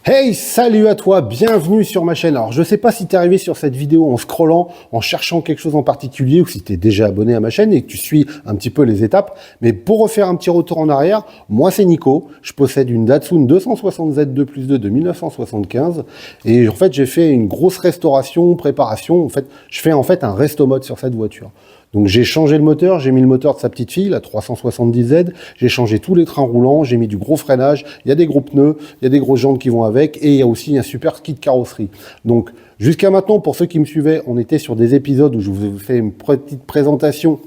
Hey, salut à toi, bienvenue sur ma chaîne. Alors, je sais pas si t'es arrivé sur cette vidéo en scrollant, en cherchant quelque chose en particulier, ou si t'es déjà abonné à ma chaîne et que tu suis un petit peu les étapes. Mais pour refaire un petit retour en arrière, moi c'est Nico, je possède une Datsun 260Z2+2 de 1975. Et en fait, j'ai fait une grosse restauration, préparation. En fait, je fais un resto mode sur cette voiture. Donc j'ai changé le moteur, j'ai mis le moteur de sa petite fille, la 370Z, j'ai changé tous les trains roulants, j'ai mis du gros freinage, il y a des gros pneus, il y a des grosses jantes qui vont avec, et il y a aussi un super kit carrosserie. Donc jusqu'à maintenant, pour ceux qui me suivaient, on était sur des épisodes où je vous ai fait une petite présentation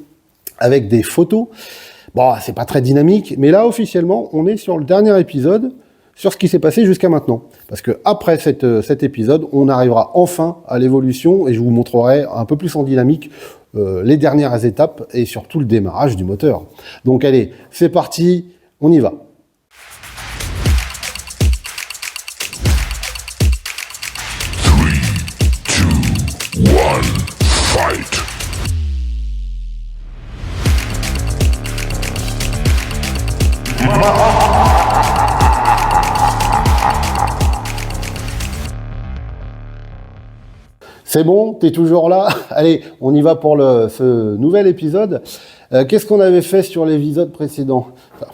avec des photos. Bon, c'est pas très dynamique, mais là officiellement, on est sur le dernier épisode, sur ce qui s'est passé jusqu'à maintenant. Parce que après cet épisode, on arrivera enfin à l'évolution, et je vous montrerai un peu plus en dynamique les dernières étapes et surtout le démarrage du moteur. Donc allez, c'est parti, on y va. C'est bon, t'es toujours là? Allez, on y va pour ce nouvel épisode. Qu'est-ce qu'on avait fait sur les épisodes précédents?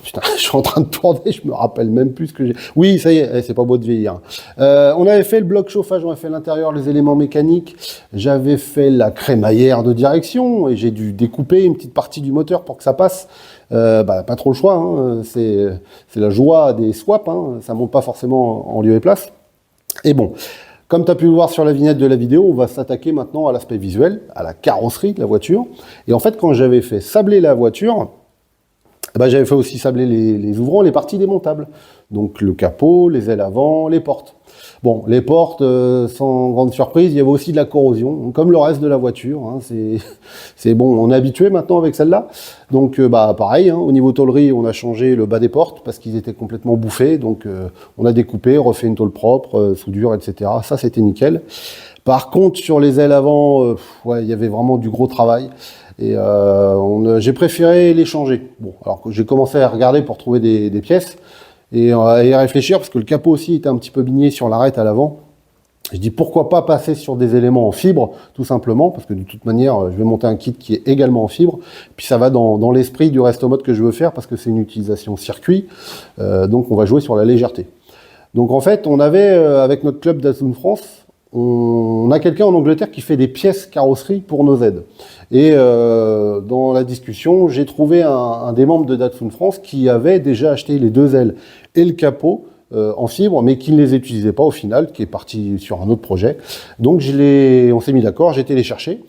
Putain, je suis en train de tourner, je me rappelle même plus ce que j'ai... Oui, ça y est, c'est pas beau de vieillir. On avait fait le bloc chauffage, on avait fait l'intérieur, les éléments mécaniques. J'avais fait la crémaillère de direction et j'ai dû découper une petite partie du moteur pour que ça passe. Pas trop le choix, hein. C'est la joie des swaps, hein. Ça monte pas forcément en lieu et place. Et bon... Comme tu as pu le voir sur la vignette de la vidéo, on va s'attaquer maintenant à l'aspect visuel, à la carrosserie de la voiture. Et en fait, quand j'avais fait sabler la voiture, j'avais fait aussi sabler les ouvrants, les parties démontables. Donc le capot, les ailes avant, les portes. Bon, les portes, sans grande surprise, il y avait aussi de la corrosion, comme le reste de la voiture. Hein, c'est bon, on est habitué maintenant avec celle-là. Donc pareil, hein, au niveau tôlerie, on a changé le bas des portes parce qu'ils étaient complètement bouffés. Donc on a découpé, refait une tôle propre, soudure, etc. Ça, c'était nickel. Par contre, sur les ailes avant, il y avait vraiment du gros travail. Et j'ai préféré les changer. Bon, alors que j'ai commencé à regarder pour trouver des pièces et à y réfléchir parce que le capot aussi était un petit peu bigné sur l'arête à l'avant. Je dis pourquoi pas passer sur des éléments en fibre, tout simplement, parce que de toute manière, je vais monter un kit qui est également en fibre. Puis ça va dans l'esprit du resto mode que je veux faire parce que c'est une utilisation circuit. Donc on va jouer sur la légèreté. Donc en fait, on avait, avec notre club Datsun France, on a quelqu'un en Angleterre qui fait des pièces carrosserie pour nos aides. Et dans la discussion, j'ai trouvé un des membres de Datsun France qui avait déjà acheté les deux ailes et le capot en fibre, mais qui ne les utilisait pas au final, qui est parti sur un autre projet. Donc on s'est mis d'accord, j'ai été les chercher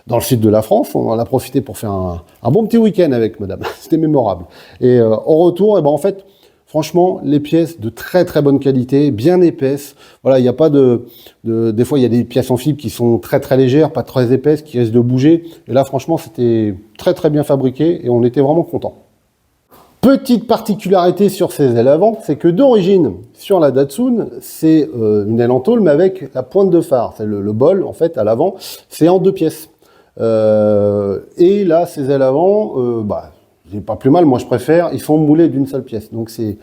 dans le sud de la France. On en a profité pour faire un bon petit week-end avec madame. C'était mémorable. Et au retour, en fait, franchement, les pièces de très très bonne qualité, bien épaisses. Voilà, il n'y a pas des fois, il y a des pièces en fibre qui sont très très légères, pas très épaisses, qui risquent de bouger. Et là, franchement, c'était très très bien fabriqué et on était vraiment contents. Petite particularité sur ces ailes avant, c'est que d'origine, sur la Datsun, c'est une aile en tôle, mais avec la pointe de phare. C'est le bol, en fait, à l'avant, c'est en deux pièces. Et là, ces ailes avant, c'est pas plus mal, moi je préfère, ils sont moulés d'une seule pièce. Donc c'est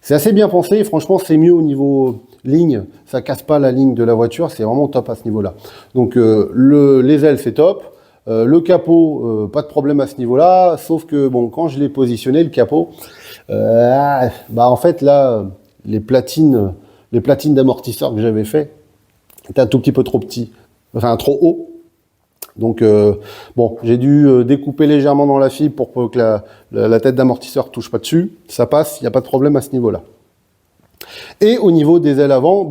assez bien pensé, franchement c'est mieux au niveau ligne, ça casse pas la ligne de la voiture, c'est vraiment top à ce niveau-là. Donc les ailes c'est top, le capot, pas de problème à ce niveau-là, sauf que bon, quand je l'ai positionné, le capot, en fait là, les platines d'amortisseur que j'avais fait étaient un tout petit peu trop petit, enfin trop haut. Donc j'ai dû découper légèrement dans la fibre pour que la tête d'amortisseur touche pas dessus. Ça passe, il n'y a pas de problème à ce niveau-là. Et au niveau des ailes avant,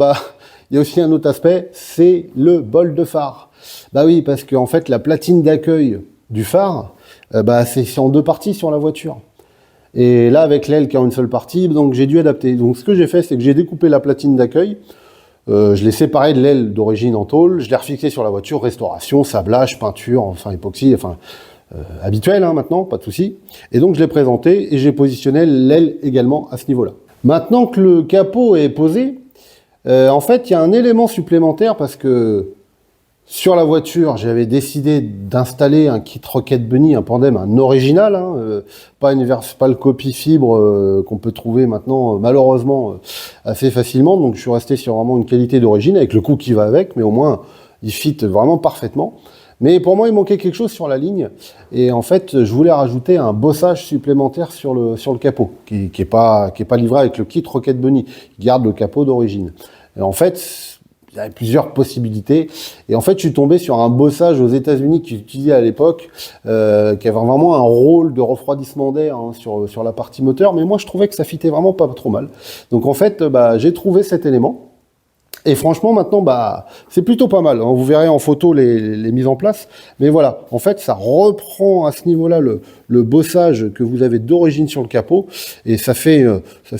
il y a aussi un autre aspect, c'est le bol de phare. Bah oui, parce qu'en fait, la platine d'accueil du phare, c'est en deux parties sur la voiture. Et là, avec l'aile qui est en une seule partie, donc j'ai dû adapter. Donc ce que j'ai fait, c'est que j'ai découpé la platine d'accueil. Je l'ai séparé de l'aile d'origine en tôle, je l'ai refixé sur la voiture, restauration, sablage, peinture, enfin époxy, habituel hein, maintenant, pas de souci. Et donc je l'ai présenté et j'ai positionné l'aile également à ce niveau-là. Maintenant que le capot est posé, en fait il y a un élément supplémentaire parce que Sur la voiture, j'avais décidé d'installer un kit Rocket Bunny, un Pandem, un original, hein, pas le copie fibre qu'on peut trouver maintenant malheureusement assez facilement. Donc je suis resté sur vraiment une qualité d'origine avec le coût qui va avec, mais au moins il fit vraiment parfaitement. Mais pour moi, il manquait quelque chose sur la ligne. Et en fait, je voulais rajouter un bossage supplémentaire sur le capot, qui est pas livré avec le kit Rocket Bunny. Il garde le capot d'origine. Et en fait, il y avait plusieurs possibilités. Et en fait, je suis tombé sur un bossage aux États-Unis qui utilisait à l'époque, qui avait vraiment un rôle de refroidissement d'air hein, sur la partie moteur. Mais moi, je trouvais que ça fitait vraiment pas trop mal. Donc en fait, j'ai trouvé cet élément. Et franchement, maintenant, c'est plutôt pas mal. Vous verrez en photo les mises en place. Mais voilà, en fait, ça reprend à ce niveau-là le bossage que vous avez d'origine sur le capot. Et ça fait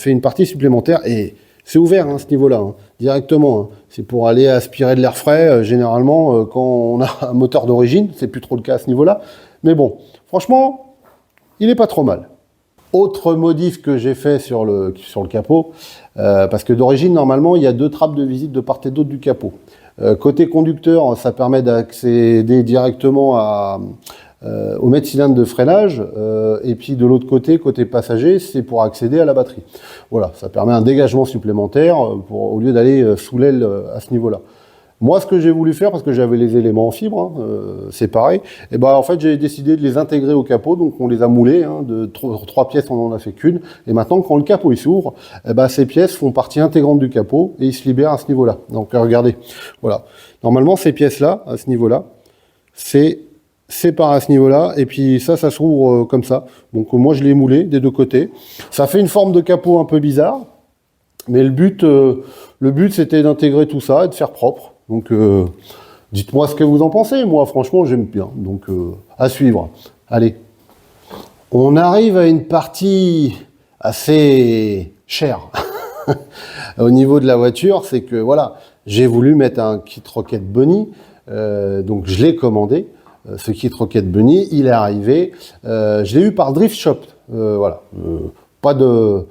une partie supplémentaire. Et c'est ouvert à ce niveau-là, hein, directement. Hein. C'est pour aller aspirer de l'air frais, généralement, quand on a un moteur d'origine. C'est plus trop le cas à ce niveau-là. Mais bon, franchement, il est pas trop mal. Autre modif que j'ai fait sur le capot, parce que d'origine, normalement, il y a 2 trappes de visite de part et d'autre du capot. Côté conducteur, ça permet d'accéder directement au mètre cylindre de freinage, et puis de l'autre côté passager, c'est pour accéder à la batterie. Voilà, ça permet un dégagement supplémentaire au lieu d'aller sous l'aile à ce niveau-là. Moi, ce que j'ai voulu faire, parce que j'avais les éléments en fibre, hein, séparés, et en fait, j'ai décidé de les intégrer au capot, donc on les a moulés, hein, de 3 pièces, on en a fait qu'une, et maintenant, quand le capot il s'ouvre, ces pièces font partie intégrante du capot, et ils se libèrent à ce niveau-là. Donc, regardez, voilà. Normalement, ces pièces-là, à ce niveau-là, c'est séparé à ce niveau-là, et puis ça s'ouvre comme ça. Donc, moi, je l'ai moulé des 2 côtés. Ça fait une forme de capot un peu bizarre, mais le but, c'était d'intégrer tout ça et de faire propre. Donc, dites-moi ce que vous en pensez. Moi, franchement, j'aime bien. Donc, à suivre. Allez. On arrive à une partie assez chère. Au niveau de la voiture, c'est que, voilà, j'ai voulu mettre un kit Rocket Bunny. Donc, je l'ai commandé. Ce kit Rocket Bunny, il est arrivé. Je l'ai eu par Drift Shop. Voilà. Pas de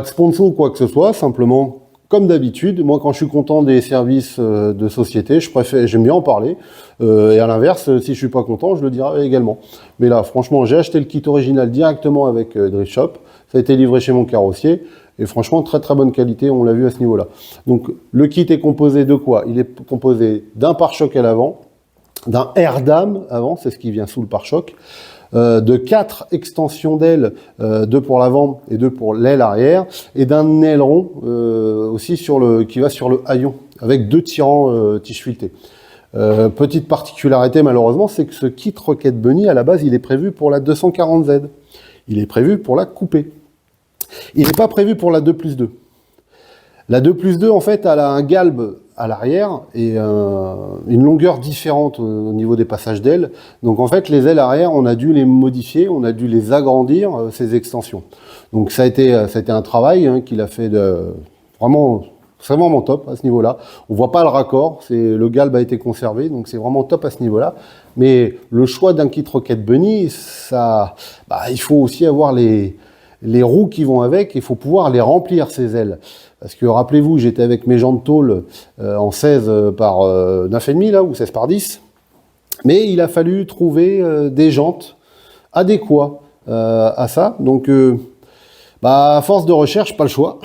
sponsor ou quoi que ce soit. Simplement, comme d'habitude, moi, quand je suis content des services de société, j'aime bien en parler. Et à l'inverse, si je suis pas content, je le dirai également. Mais là, franchement, j'ai acheté le kit original directement avec Drift Shop. Ça a été livré chez mon carrossier. Et franchement, très très bonne qualité, on l'a vu à ce niveau-là. Donc, le kit est composé de quoi? Il est composé d'un pare-choc à l'avant, d'un air dam avant, c'est ce qui vient sous le pare-choc, de 4 extensions d'ailes, 2 pour l'avant et 2 pour l'aile arrière, et d'un aileron aussi qui va sur le haillon, avec 2 tirants tige filetée. Petite particularité malheureusement, c'est que ce kit Rocket Bunny, à la base, il est prévu pour la 240Z. Il est prévu pour la coupée. Il n'est pas prévu pour la 2+2. La 2+2, en fait, elle a un galbe à l'arrière et une longueur différente au niveau des passages d'ailes. Donc, en fait, les ailes arrière, on a dû les modifier, on a dû les agrandir, ces extensions. Donc, ça a été un travail qu'il a fait vraiment... C'est vraiment top à ce niveau-là. On voit pas le raccord, le galbe a été conservé, donc c'est vraiment top à ce niveau-là. Mais le choix d'un kit Rocket Bunny, il faut aussi avoir les roues qui vont avec, il faut pouvoir les remplir, ces ailes. Parce que rappelez-vous, j'étais avec mes jantes tôle en 16 par 9,5 là, ou 16 par 10. Mais il a fallu trouver des jantes adéquates à ça. Donc, à force de recherche, pas le choix.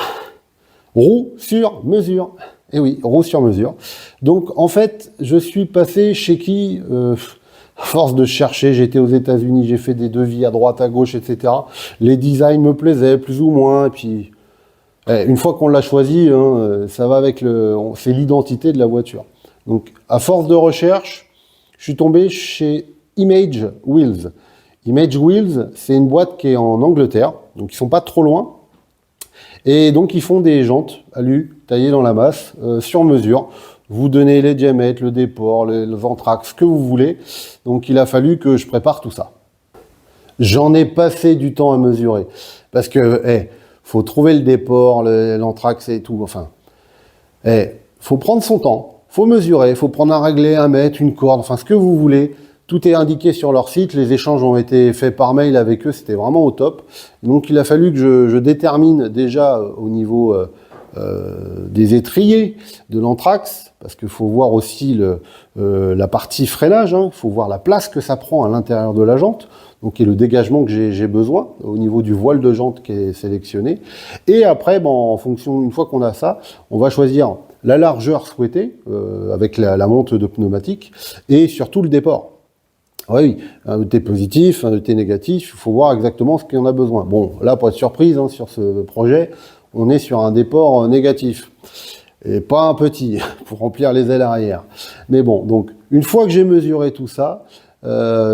Roue sur mesure. Eh oui, roue sur mesure. Donc, en fait, je suis passé chez qui à force de chercher, j'étais aux États-Unis, j'ai fait des devis à droite, à gauche, etc. Les designs me plaisaient, plus ou moins. Et puis, une fois qu'on l'a choisi, ça va avec c'est l'identité de la voiture. Donc, à force de recherche, je suis tombé chez Image Wheels. Image Wheels, c'est une boîte qui est en Angleterre, donc ils sont pas trop loin. Et donc, ils font des jantes alu taillées dans la masse, sur mesure. Vous donnez les diamètres, le déport, le ventrax, ce que vous voulez. Donc, il a fallu que je prépare tout ça. J'en ai passé du temps à mesurer. Parce que, faut trouver le déport, l'anthrax et tout. Enfin, faut prendre son temps. Faut mesurer, faut prendre un réglet, un mètre, une corde, enfin, ce que vous voulez. Tout est indiqué sur leur site, les échanges ont été faits par mail avec eux, c'était vraiment au top. Donc il a fallu que je détermine déjà au niveau des étriers, de l'anthrax, parce qu'il faut voir aussi la partie freinage, hein, il faut voir la place que ça prend à l'intérieur de la jante, donc et le dégagement que j'ai besoin au niveau du voile de jante qui est sélectionné. Et après, en fonction, une fois qu'on a ça, on va choisir la largeur souhaitée avec la monte de pneumatique et surtout le déport. Oui, un ET positif, un ET négatif, il faut voir exactement ce qu'on a besoin. Bon, là, pour être surprise, hein, sur ce projet, on est sur un déport négatif. Et pas un petit, pour remplir les ailes arrière. Mais bon, donc, une fois que j'ai mesuré tout ça,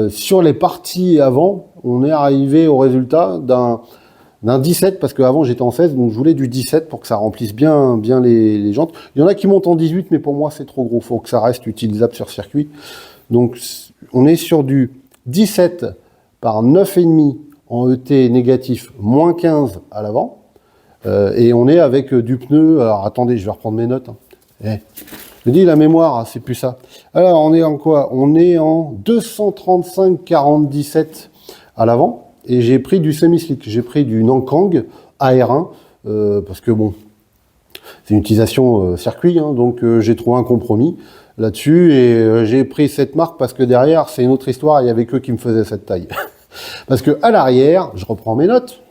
sur les parties avant, on est arrivé au résultat d'un 17, parce qu'avant j'étais en 16, donc je voulais du 17 pour que ça remplisse bien les jantes. Il y en a qui montent en 18, mais pour moi c'est trop gros, il faut que ça reste utilisable sur circuit. Donc on est sur du 17 par 9,5 en ET négatif, moins 15 à l'avant. Et on est avec du pneu, alors attendez, je vais reprendre mes notes. Hein. Je dis la mémoire, hein, c'est plus ça. Alors on est en quoi? On est en 235,47 à l'avant. Et j'ai pris du semi-slick, j'ai pris du Nankang AR1, parce que bon, c'est une utilisation circuit, hein, donc j'ai trouvé un compromis là-dessus, et j'ai pris cette marque parce que derrière, c'est une autre histoire, il y avait que qui me faisaient cette taille. Parce que à l'arrière, je reprends mes notes,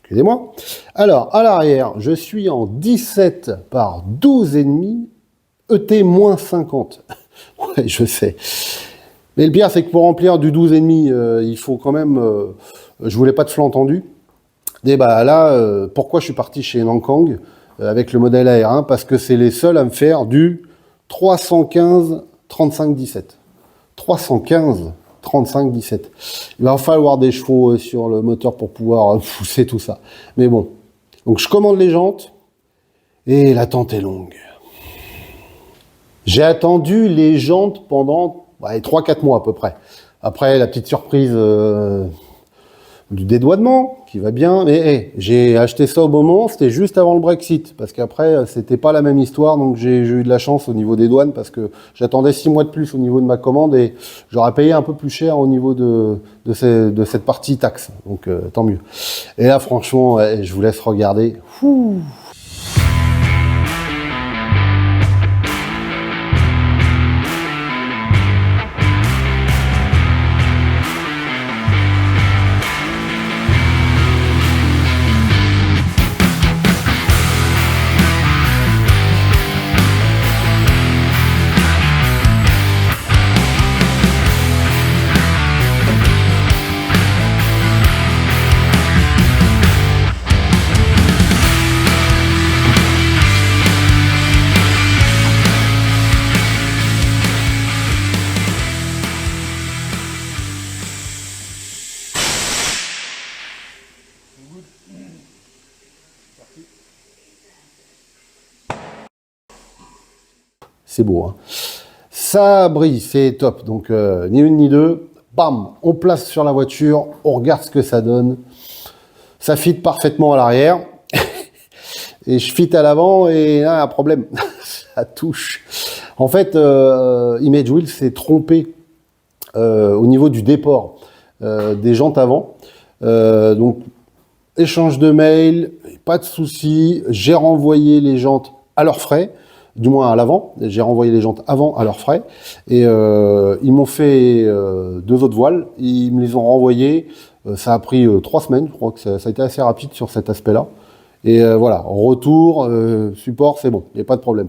excusez-moi, alors à l'arrière, je suis en 17 par 12,5, ET 50. Ouais, je sais. Mais le pire, c'est que pour remplir du 12,5, il faut quand même... je voulais pas de flanc tendu. Et bah là, pourquoi je suis parti chez Nankang avec le modèle AR1? Parce que c'est les seuls à me faire du 315 35 17. 315 35 17. Il va falloir des chevaux sur le moteur pour pouvoir pousser tout ça. Mais bon. Donc je commande les jantes et l'attente est longue. J'ai attendu les jantes pendant 3-4 mois à peu près. Après, la petite surprise du dédouanement, qui va bien. Mais j'ai acheté ça au moment, c'était juste avant le Brexit. Parce qu'après, c'était pas la même histoire. Donc j'ai eu de la chance au niveau des douanes, parce que j'attendais 6 mois de plus au niveau de ma commande. Et j'aurais payé un peu plus cher au niveau de cette partie taxe. Donc tant mieux. Et là, franchement, je vous laisse regarder. Ouh. C'est beau, hein. Ça brille, c'est top. Donc, ni une ni deux. Bam, on place sur la voiture, on regarde ce que ça donne. Ça fit parfaitement à l'arrière. Et je fit à l'avant et là, un problème. Ça touche. En fait, Image Wheel s'est trompé au niveau du déport des jantes avant. Donc, échange de mail, pas de souci. J'ai renvoyé les jantes à leurs frais. Du moins à l'avant, j'ai renvoyé les jantes avant à leurs frais, et ils m'ont fait 2 autres voiles, ils me les ont renvoyées, ça a pris 3 semaines, je crois que ça a été assez rapide sur cet aspect-là, et voilà, retour, support, c'est bon, il n'y a pas de problème.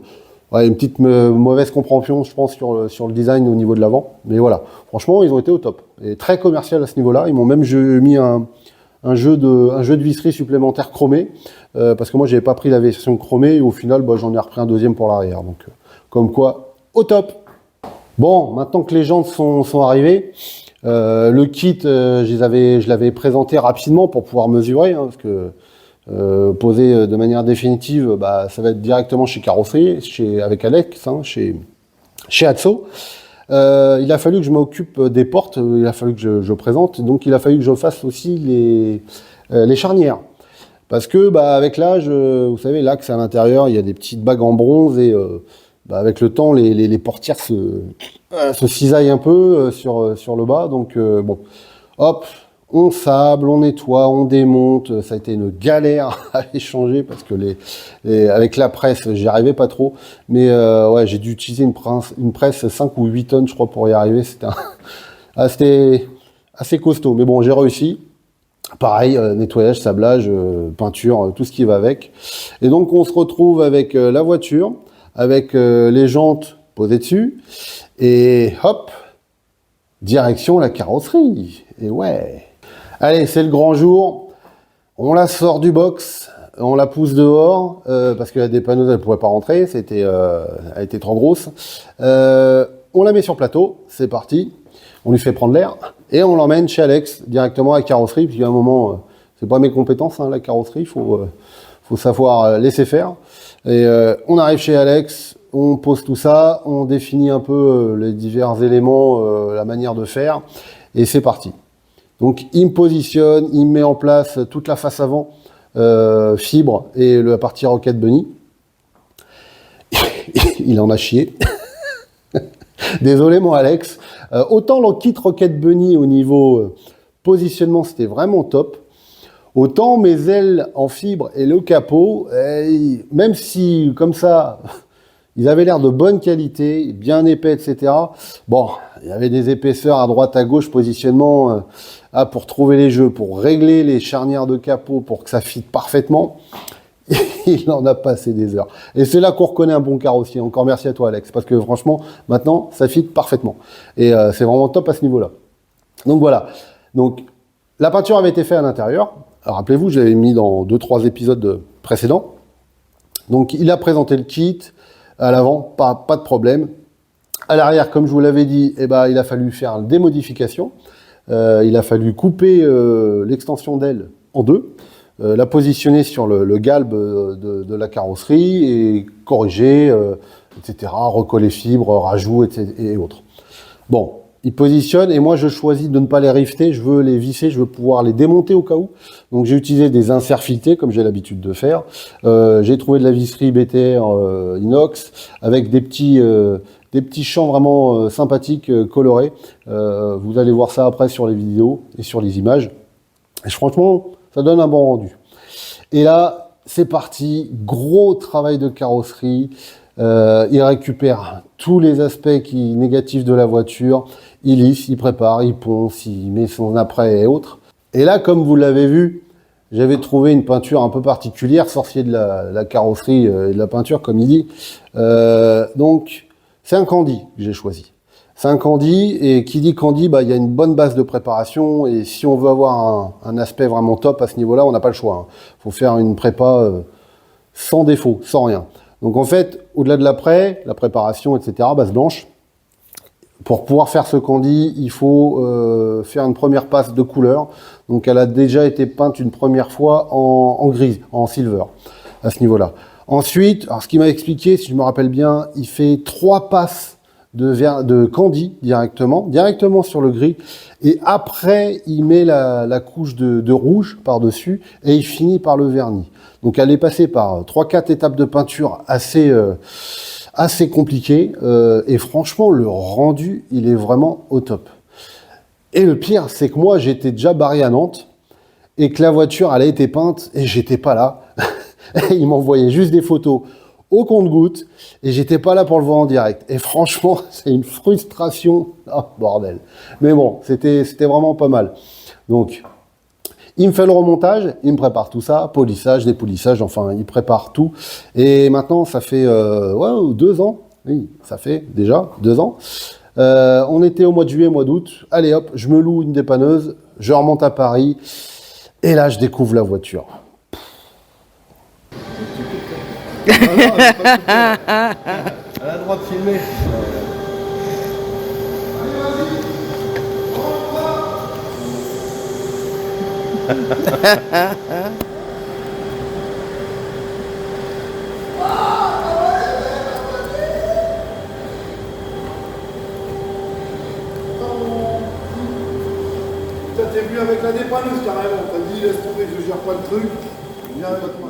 Ouais, une petite mauvaise compréhension, je pense, sur le design au niveau de l'avant, mais voilà, franchement, ils ont été au top, et très commercial à ce niveau-là, ils m'ont même mis un jeu de visserie supplémentaire chromé, parce que moi j'avais pas pris la version chromée et au final j'en ai repris un deuxième pour l'arrière, donc comme quoi au top. Bon, maintenant que les jantes sont arrivées, le kit je l'avais présenté rapidement pour pouvoir mesurer, hein, parce que poser de manière définitive, ça va être directement chez Carrosserie, avec Alex, hein, chez Atso. Il a fallu que je m'occupe des portes, il a fallu que je présente, donc il a fallu que je fasse aussi les charnières. Parce que avec l'âge, vous savez, l'axe à l'intérieur, il y a des petites bagues en bronze et avec le temps, les portières se cisaillent un peu sur le bas. Donc bon, hop, On sable, on nettoie, on démonte. Ça a été une galère à échanger parce que avec la presse, j'y arrivais pas trop. Mais ouais, j'ai dû utiliser une presse 5 ou 8 tonnes, je crois, pour y arriver. C'était assez costaud. Mais bon, j'ai réussi. Pareil, nettoyage, sablage, peinture, tout ce qui va avec. Et donc, on se retrouve avec la voiture, avec les jantes posées dessus. Et hop, direction la carrosserie. Et ouais. Allez, c'est le grand jour. On la sort du box, on la pousse dehors parce que la dépanneuse elle pouvait pas rentrer, elle était trop grosse. On la met sur plateau, c'est parti. On lui fait prendre l'air et on l'emmène chez Alex directement à la carrosserie. Puis à un moment, c'est pas mes compétences la carrosserie, faut savoir laisser faire. Et on arrive chez Alex, on pose tout ça, on définit un peu les divers éléments, la manière de faire et c'est parti. Donc il me positionne, il me met en place toute la face avant, fibre et la partie Rocket Bunny. Il en a chié. Désolé mon Alex. Autant le kit Rocket Bunny au niveau positionnement c'était vraiment top. Autant mes ailes en fibre et le capot, même si comme ça, ils avaient l'air de bonne qualité, bien épais, etc. Bon, il y avait des épaisseurs à droite, à gauche, positionnement pour trouver les jeux, pour régler les charnières de capot, pour que ça fitte parfaitement. Il en a passé des heures. Et c'est là qu'on reconnaît un bon carrossier. Encore merci à toi, Alex, parce que franchement, maintenant, ça fit parfaitement. Et c'est vraiment top à ce niveau-là. Donc voilà. Donc la peinture avait été faite à l'intérieur. Rappelez-vous, je l'avais mis dans 2-3 épisodes précédents. Donc il a présenté le kit. À l'avant, pas de problème. À l'arrière, comme je vous l'avais dit, il a fallu faire des modifications. Il a fallu couper l'extension d'aile en deux, la positionner sur le galbe de la carrosserie et corriger, etc., recoller fibres, rajouts, et autres. Bon, il positionne et moi je choisis de ne pas les rifter, je veux les visser, je veux pouvoir les démonter au cas où. Donc j'ai utilisé des inserts filetés comme j'ai l'habitude de faire. J'ai trouvé de la visserie BTR inox avec des petits champs vraiment sympathiques colorés. Vous allez voir ça après sur les vidéos et sur les images. Et franchement, ça donne un bon rendu. Et là, c'est parti, gros travail de carrosserie. Il récupère tous les aspects négatifs de la voiture, il lisse, il prépare, il ponce, il met son après et autres. Et là, comme vous l'avez vu, j'avais trouvé une peinture un peu particulière, sorcier de la carrosserie et de la peinture, comme il dit. Donc, c'est un Candy que j'ai choisi. C'est un Candy, et qui dit Candy, il y a une bonne base de préparation, et si on veut avoir un aspect vraiment top à ce niveau-là, on n'a pas le choix. Faut faire une prépa sans défaut, sans rien. Donc en fait, au-delà de la préparation, etc., base blanche, pour pouvoir faire ce Candy, il faut faire une première passe de couleur. Donc elle a déjà été peinte une première fois en grise, en silver, à ce niveau-là. Ensuite, alors ce qu'il m'a expliqué, si je me rappelle bien, il fait 3 passes de Candy directement sur le gris. Et après, il met la couche de rouge par-dessus et il finit par le vernis. Donc elle est passée par 3-4 étapes de peinture assez compliquées. Et franchement, le rendu, il est vraiment au top. Et le pire, c'est que moi, j'étais déjà barré à Nantes et que la voiture, elle a été peinte et j'étais pas là. Et il m'envoyait juste des photos au compte-gouttes et j'étais pas là pour le voir en direct. Et franchement, c'est une frustration. Oh, bordel. Mais bon, c'était vraiment pas mal. Donc, il me fait le remontage, il me prépare tout ça, polissage, dépolissage, enfin, il prépare tout. Et maintenant, ça fait 2 ans. Oui, ça fait déjà 2 ans. On était au mois de juillet, mois d'août. Allez hop, je me loue une dépanneuse, je remonte à Paris. Et là, je découvre la voiture. Elle a le droit de filmer. T'es venu avec la dépanneuse carrément. T'as dit laisse tomber, je gère pas le truc. Viens avec moi.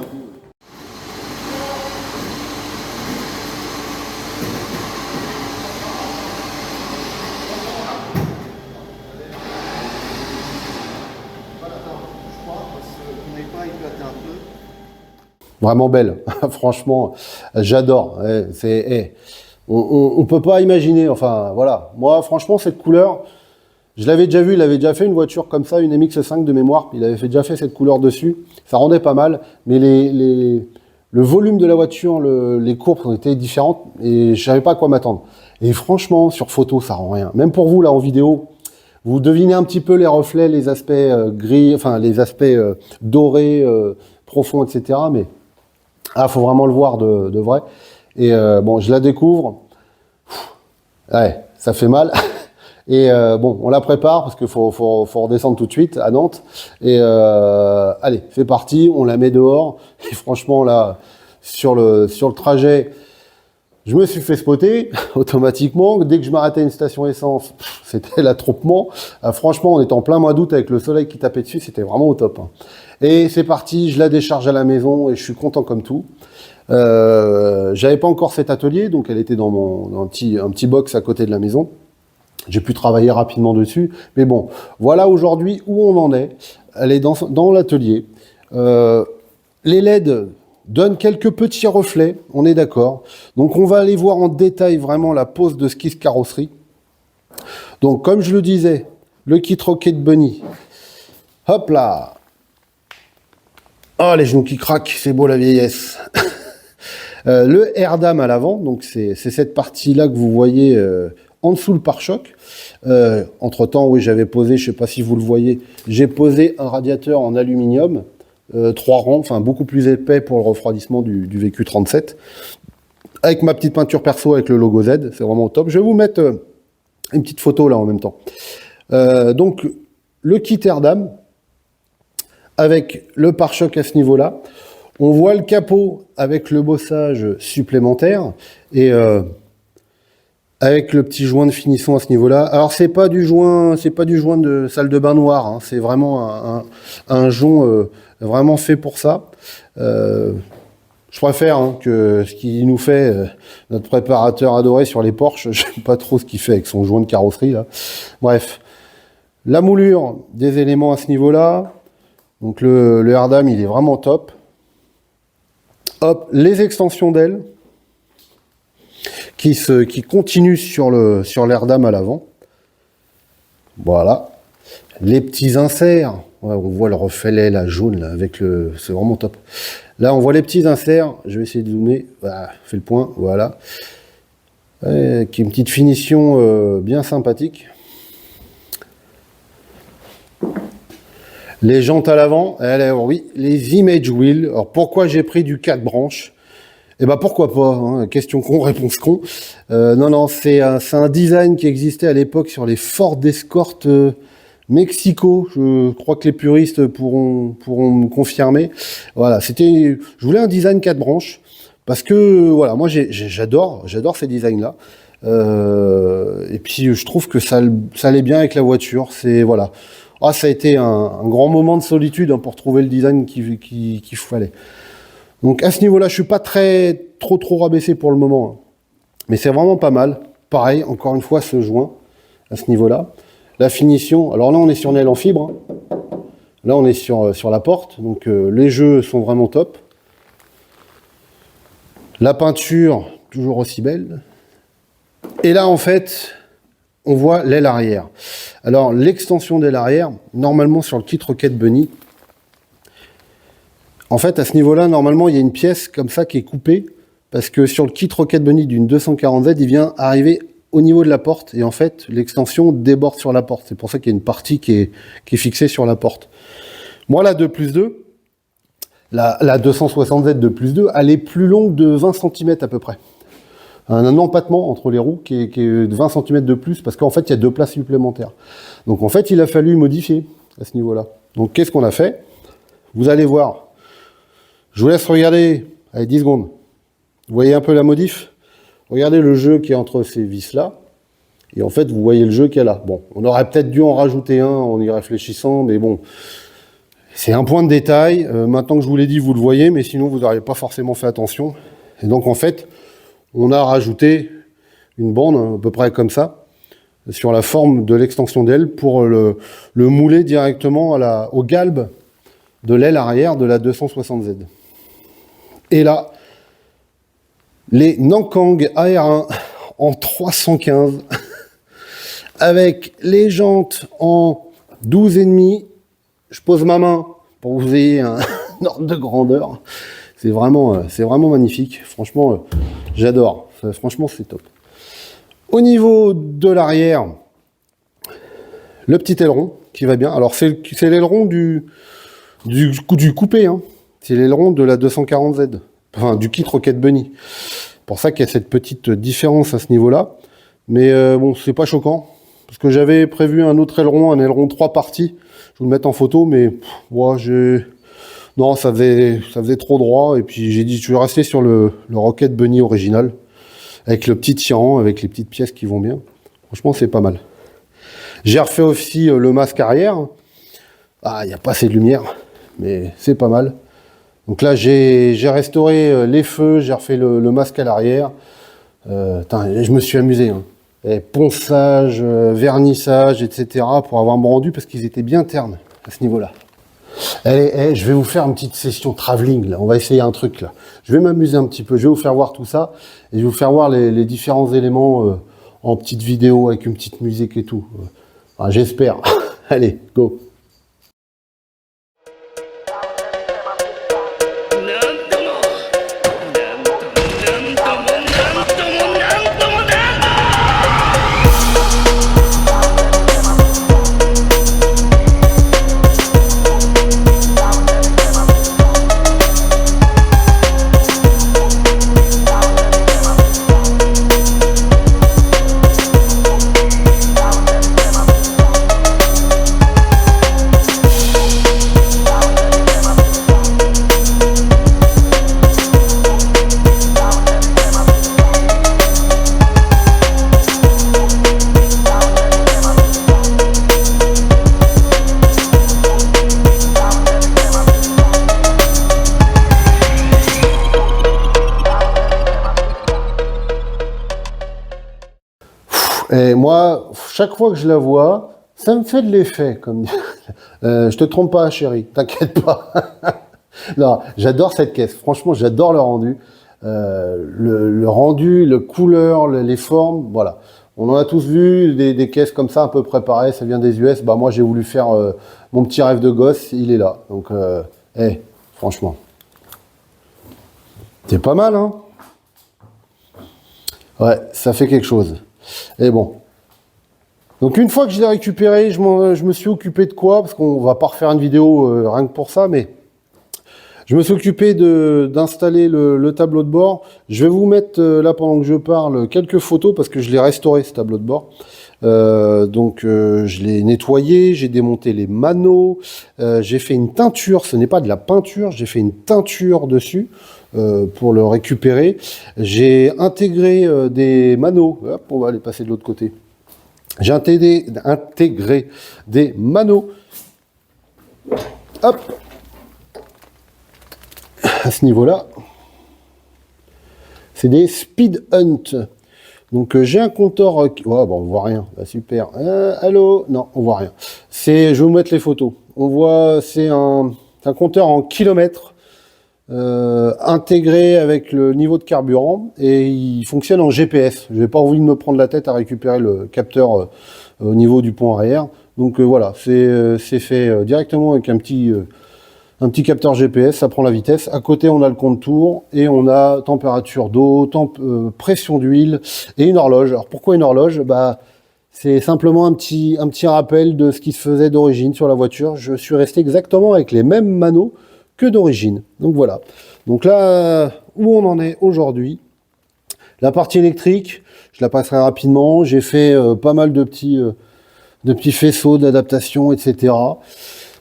Vraiment belle. Franchement, j'adore. On peut pas imaginer. Enfin, voilà. Moi, franchement, cette couleur, je l'avais déjà vu. Il avait déjà fait une voiture comme ça, une MX-5 de mémoire. Il avait déjà fait cette couleur dessus. Ça rendait pas mal. Mais le volume de la voiture, les courbes ont été différentes et je savais pas à quoi m'attendre. Et franchement, sur photo, ça rend rien. Même pour vous, là, en vidéo, vous devinez un petit peu les reflets, les aspects gris, enfin, les aspects dorés, profonds, etc. Mais faut vraiment le voir de vrai. Et bon, je la découvre. Ouais, ça fait mal. Et bon, on la prépare parce qu'il faut redescendre tout de suite à Nantes. Et allez, c'est parti, on la met dehors. Et franchement, là, sur le trajet, je me suis fait spotter automatiquement. Dès que je m'arrêtais à une station essence, c'était l'attroupement. Franchement, on était en plein mois d'août avec le soleil qui tapait dessus, c'était vraiment au top. Hein. Et c'est parti, je la décharge à la maison et je suis content comme tout. J'avais pas encore cet atelier, donc elle était dans un petit box à côté de la maison. J'ai pu travailler rapidement dessus, mais bon, voilà aujourd'hui où on en est. Elle est dans l'atelier. Les LED donnent quelques petits reflets, on est d'accord. Donc on va aller voir en détail vraiment la pose de Skis Carrosserie. Donc comme je le disais, le kit Rocket Bunny. Hop là. Oh, les genoux qui craquent, c'est beau la vieillesse. Le air-dam à l'avant, donc c'est cette partie-là que vous voyez en dessous le pare-choc. Entre-temps, oui, j'avais posé, je ne sais pas si vous le voyez, j'ai posé un radiateur en aluminium, 3 rangs, enfin beaucoup plus épais pour le refroidissement du VQ37, avec ma petite peinture perso avec le logo Z, c'est vraiment au top. Je vais vous mettre une petite photo là en même temps. Donc, le kit air-dam, avec le pare-choc à ce niveau-là. On voit le capot avec le bossage supplémentaire et avec le petit joint de finition à ce niveau-là. Alors c'est pas du joint de salle de bain noire, hein, c'est vraiment un jonc vraiment fait pour ça. Je préfère que ce qu'il nous fait notre préparateur adoré sur les Porsche. J'aime pas trop ce qu'il fait avec son joint de carrosserie là. Bref, la moulure des éléments à ce niveau-là. Donc le air-dam, il est vraiment top. Hop, les extensions d'ailes qui continuent sur l'air-dam à l'avant. Voilà. Les petits inserts. Ouais, on voit le reflet là, jaune là, avec c'est vraiment top. Là, on voit les petits inserts. Je vais essayer de zoomer. Voilà, fais le point. Voilà. Qui est une petite finition bien sympathique. Les jantes à l'avant, alors oui, les image wheels. Alors pourquoi j'ai pris du 4 branches? Eh ben pourquoi pas, hein, question con, réponse con. Non, c'est un design qui existait à l'époque sur les Ford Escort Mexico. Je crois que les puristes pourront me confirmer. Voilà, je voulais un design 4 branches parce que voilà, moi j'adore ces designs-là. Et puis je trouve que ça allait bien avec la voiture. C'est voilà. Ça a été un grand moment de solitude pour trouver le design qu'il fallait. Donc à ce niveau-là, je suis pas trop rabaissé pour le moment, hein. Mais c'est vraiment pas mal. Pareil, encore une fois, ce joint à ce niveau-là. La finition, alors là on est sur une aile en fibre, hein. Là on est sur la porte, donc les jeux sont vraiment top. La peinture, toujours aussi belle. Et là en fait, on voit l'aile arrière. Alors, l'extension d'aile arrière, normalement sur le kit Rocket Bunny, en fait, à ce niveau-là, normalement, il y a une pièce comme ça qui est coupée, parce que sur le kit Rocket Bunny d'une 240Z, il vient arriver au niveau de la porte, et en fait, l'extension déborde sur la porte. C'est pour ça qu'il y a une partie qui est fixée sur la porte. Moi, la 2+2, la 260Z 2+2, elle est plus longue de 20 cm à peu près. Un empattement entre les roues qui est de 20 cm de plus, parce qu'en fait, il y a 2 places supplémentaires. Donc, en fait, il a fallu modifier à ce niveau-là. Donc, qu'est-ce qu'on a fait? Vous allez voir. Je vous laisse regarder. Allez, 10 secondes. Vous voyez un peu la modif? Regardez le jeu qui est entre ces vis-là. Et en fait, vous voyez le jeu qu'il y a là. Bon, on aurait peut-être dû en rajouter un en y réfléchissant, mais bon, c'est un point de détail. Maintenant que je vous l'ai dit, vous le voyez, mais sinon, vous n'auriez pas forcément fait attention. Et donc, en fait, on a rajouté une bande à peu près comme ça, sur la forme de l'extension d'aile pour le mouler directement au galbe de l'aile arrière de la 260Z. Et là, les Nankang AR1 en 315 avec les jantes en 12,5. Je pose ma main pour que vous ayez un ordre de grandeur. C'est vraiment magnifique. Franchement, j'adore. Franchement, c'est top. Au niveau de l'arrière, le petit aileron qui va bien. Alors, c'est l'aileron du coupé. Hein. C'est l'aileron de la 240Z. Enfin, du kit Rocket Bunny. Pour ça qu'il y a cette petite différence à ce niveau-là. Mais bon, c'est pas choquant. Parce que j'avais prévu un autre aileron, un aileron 3 parties. Je vais vous le mettre en photo, mais non, ça faisait trop droit. Et puis j'ai dit, je vais rester sur le Rocket Bunny original. Avec le petit tirant, avec les petites pièces qui vont bien. Franchement, c'est pas mal. J'ai refait aussi le masque arrière. Ah, il n'y a pas assez de lumière, mais c'est pas mal. Donc là, j'ai restauré les feux, j'ai refait le masque à l'arrière. Je me suis amusé. Hein. Et ponçage, vernissage, etc. pour avoir mon rendu parce qu'ils étaient bien ternes à ce niveau-là. Allez, je vais vous faire une petite session travelling. Là. On va essayer un truc là. Je vais m'amuser un petit peu. Je vais vous faire voir tout ça et je vais vous faire voir les différents éléments en petite vidéo avec une petite musique et tout. Enfin, j'espère. Allez, go. Et moi, chaque fois que je la vois, ça me fait de l'effet. Comme je te trompe pas, chérie, t'inquiète pas. Non, j'adore cette caisse. Franchement, j'adore le rendu. Le rendu, le couleur, les formes, voilà. On en a tous vu des caisses comme ça, un peu préparées. Ça vient des US. Bah moi, j'ai voulu faire mon petit rêve de gosse. Il est là. Donc, franchement, c'est pas mal, hein. Ouais, ça fait quelque chose. Et bon. Donc une fois que je l'ai récupéré, je me suis occupé de quoi? Parce qu'on va pas refaire une vidéo rien que pour ça, mais je me suis occupé d'installer le tableau de bord. Je vais vous mettre là pendant que je parle quelques photos parce que je l'ai restauré ce tableau de bord. Je l'ai nettoyé, j'ai démonté les manos, j'ai fait une teinture, ce n'est pas de la peinture, j'ai fait une teinture dessus pour le récupérer. J'ai intégré des manos, hop, on va aller passer de l'autre côté. J'ai intégré des manos, hop, à ce niveau-là. C'est des Speed Hunt. Donc j'ai un compteur, ouais, bon, on voit rien, bah, super. Allô, non, on voit rien. Je vais vous mettre les photos. On voit, c'est un compteur en kilomètres intégré avec le niveau de carburant et il fonctionne en GPS. Je n'ai pas envie de me prendre la tête à récupérer le capteur au niveau du pont arrière. Donc voilà, c'est fait directement avec un petit capteur GPS, ça prend la vitesse. À côté, on a le compte-tours et on a température d'eau, pression d'huile et une horloge. Alors pourquoi une horloge? Bah, c'est simplement un petit rappel de ce qui se faisait d'origine sur la voiture. Je suis resté exactement avec les mêmes manos que d'origine. Donc voilà. Donc là, où on en est aujourd'hui. La partie électrique, je la passerai rapidement. J'ai fait pas mal de petits faisceaux d'adaptation, etc.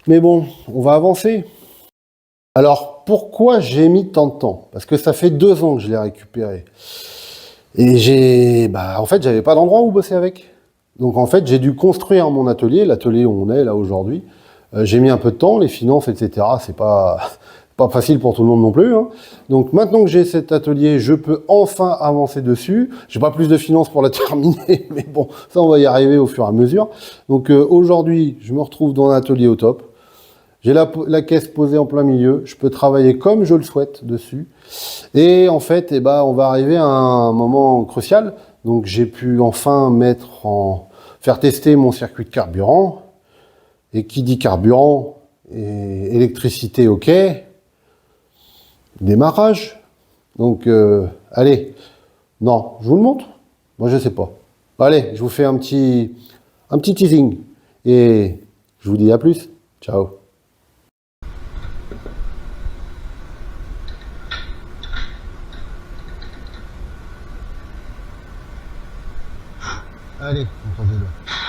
Mais bon, on va avancer. Alors, pourquoi j'ai mis tant de temps? Parce que ça fait 2 ans que je l'ai récupéré. Et en fait, j'avais pas d'endroit où bosser avec. Donc, en fait, j'ai dû construire mon atelier, l'atelier où on est là aujourd'hui. J'ai mis un peu de temps, les finances, etc. C'est pas facile pour tout le monde non plus. Hein. Donc, maintenant que j'ai cet atelier, je peux enfin avancer dessus. J'ai pas plus de finances pour la terminer, mais bon, ça, on va y arriver au fur et à mesure. Donc, aujourd'hui, je me retrouve dans un atelier au top. J'ai la caisse posée en plein milieu. Je peux travailler comme je le souhaite dessus. Et en fait, eh ben, on va arriver à un moment crucial. Donc, j'ai pu enfin faire tester mon circuit de carburant. Et qui dit carburant et électricité, ok. Démarrage. Donc, allez. Non, je vous le montre. Moi, je sais pas. Allez, je vous fais un petit teasing. Et je vous dis à plus. Ciao. Allez, on croise les doigts.